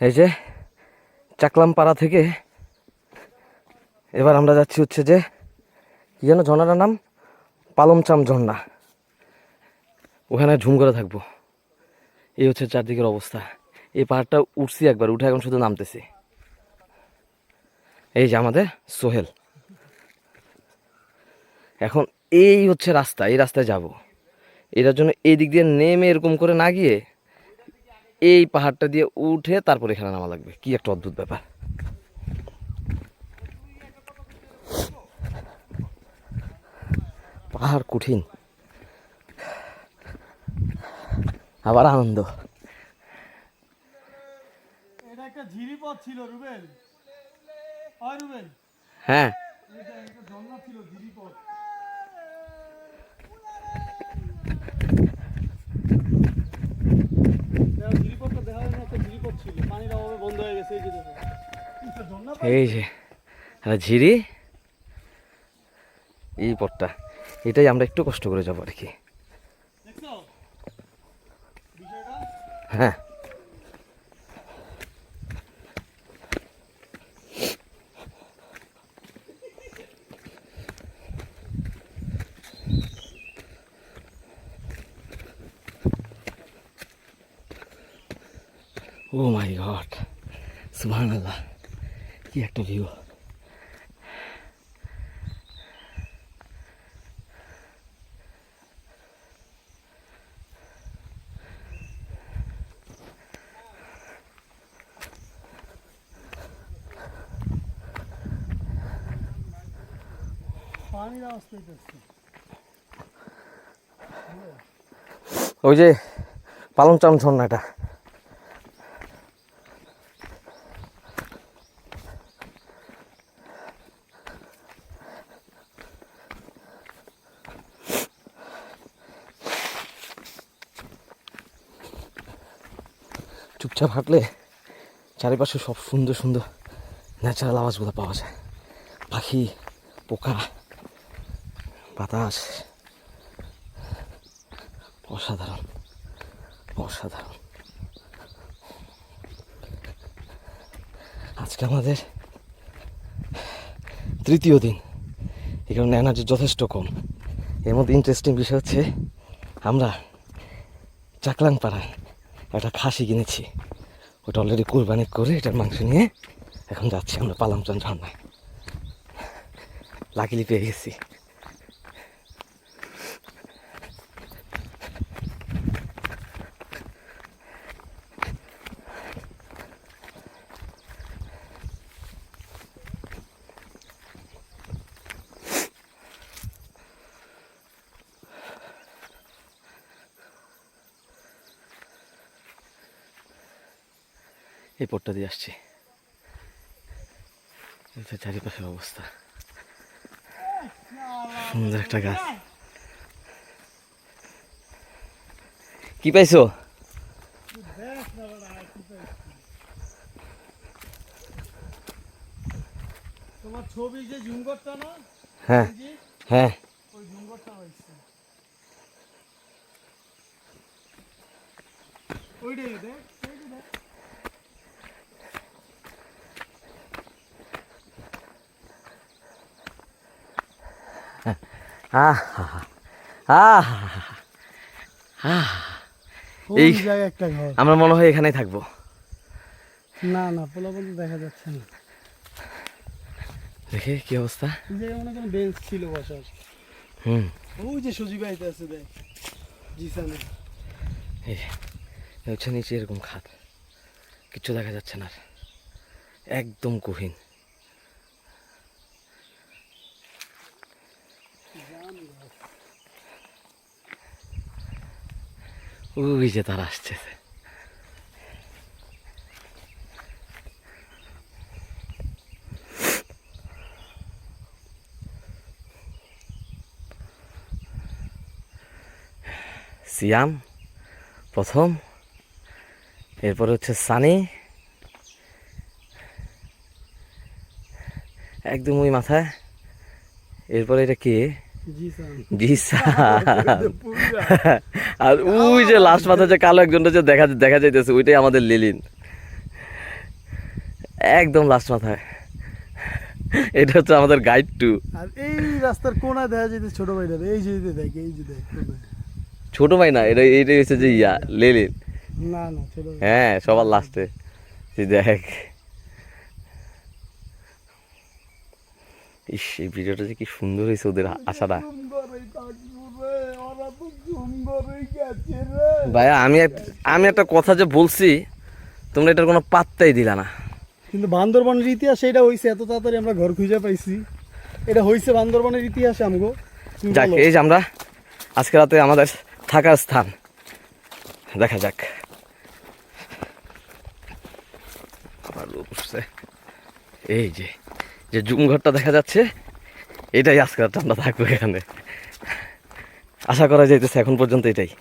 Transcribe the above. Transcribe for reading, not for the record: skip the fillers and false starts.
এই যে চাকলামপাড়া থেকে এবার আমরা যাচ্ছি হচ্ছে যে কি যেন ঝর্ণাটার নাম, পালমচাম ঝর্ণা। ওখানে ঝুম করে থাকবো। এই হচ্ছে চারদিকের অবস্থা। এই পাহাড়টা উঠছি একবার, উঠে এখন শুধু নামতেছি। এই যে আমাদের সোহেল, এখন এই হচ্ছে রাস্তা, এই রাস্তায় যাব। এটার জন্য এই দিক দিয়ে নেমে এরকম করে না গিয়ে এই পাহাড়টা দিয়ে উঠে তারপর এখানে নামা লাগবে। কি একটা অদ্ভুত ব্যাপার। পাহাড় কঠিন, আবার আনন্দ। এটা একটা ঝিরিপথ ছিল রুবেল, হয় রুবেল, হ্যাঁ, এটা একটা ঝর্ণা ছিল, ঝিরিপথ। দেখো ঝিরিপথটা দেখা যায় না, একটা ঝিরিপথ ছিল, পানির অভাবে বন্ধ হয়ে গেছে। এই যে দেখো একটা ঝর্ণা এই যে ঝিরি, এই পথটা, এটাই আমরা একটু কষ্ট করে যাবো আর কি। দেখছো বিষয়টা? হ্যাঁ, ও মাই গড, সুবহানাল্লাহ, কি একটা ভিউ। পানির আওয়াজ পেতেছি। ওই যে পালংচাম ঝর্ণাটা। চুপচাপ হাঁটলে চারিপাশে সব সুন্দর সুন্দর ন্যাচারাল আওয়াজগুলো পাওয়া যায়। পাখি, পোকা, বাতাস, অসাধারণ অসাধারণ। আজকে আমাদের তৃতীয় দিন, এই কারণে এনার্জি যথেষ্ট কম। এর মধ্যে ইন্টারেস্টিং বিষয় হচ্ছে আমরা চাকলাংপাড়ায় একটা খাসি কিনেছি। ওটা অলরেডি কুরবানি করে এটার মাংস নিয়ে এখন যাচ্ছি আমরা পালামচাম ঝর্ণায়। লাকিলি পেয়ে গেছি। এই পথটা দিয়ে আসছি। এটা চারিপাশের অবস্থা, সুন্দর একটা গাছ। কি পাইছো? তোমার ছবি যে ঝুমঘরটা না, হ্যাঁ হ্যাঁ, ওই ঝুমঘরটা হয়েছে ওইটাই। দেখ ওইটা দেখ। এই ওই জায়গায় একটা ঘর। আমরা মনে হয় এখানেই থাকবো। না না, পোলাপন তো দেখা যাচ্ছে না। দেখে কি অবস্থা। এই জায়গায় মনে কোনো বেঞ্চ ছিল বসার। হুম, ওই যে সজীব আইতে আছে, দেখ জিসানে। এই হচ্ছে নিচে এরকম খাত, কিচ্ছু দেখা যাচ্ছে না, একদম গহীন। ওই যে তারা আসছে। সিয়াম প্রথম, এরপরে হচ্ছে সানি, একদম ওই মাথায়। এরপরে এটা কে? আর ওই যে লাস্ট মাথায় যে কালো একজনটা যে দেখা যাইতেছে, ওইটাই আমাদের লিলিন। একদম লাস্ট মাথায়। এটা হচ্ছে আমাদের গাইড টু। আর এই রাস্তার কোনায় দেখা যেতে ছোট ভাইটা, এই যে দেখ, এই যে দেখ কোনায়। ছোট ভাই না, এটা হচ্ছে যে লেলিন। না না ছোট ভাই। হ্যাঁ, সবার লাস্টে। দেখ, ইস, এই ভিডিওটা যে কি সুন্দর হয়েছে ওদের আশাটা। ভাইয়া আমি একটা কথা যে বলছি, তোমরা এটার কোনো পাত্তাই দিলা না। কিন্তু বান্দরবনের ইতিহাস এটা হইছে, এত তাড়াতাড়ি আমরা ঘর খুঁজে পাইছি। এটা হইছে বান্দরবনের ইতিহাস আমগো। তুমি যাক, বলো। এই যে আমরা আজকে রাতে আমাদের থাকার স্থান দেখা যাক। আবার লোক উঠছে। এই যে যে জুম ঘরটা দেখা যাচ্ছে, এটাই আজকে রাতে আমরা থাকবো এখানে। আশা করা যাইতেছে এখন পর্যন্ত এটাই।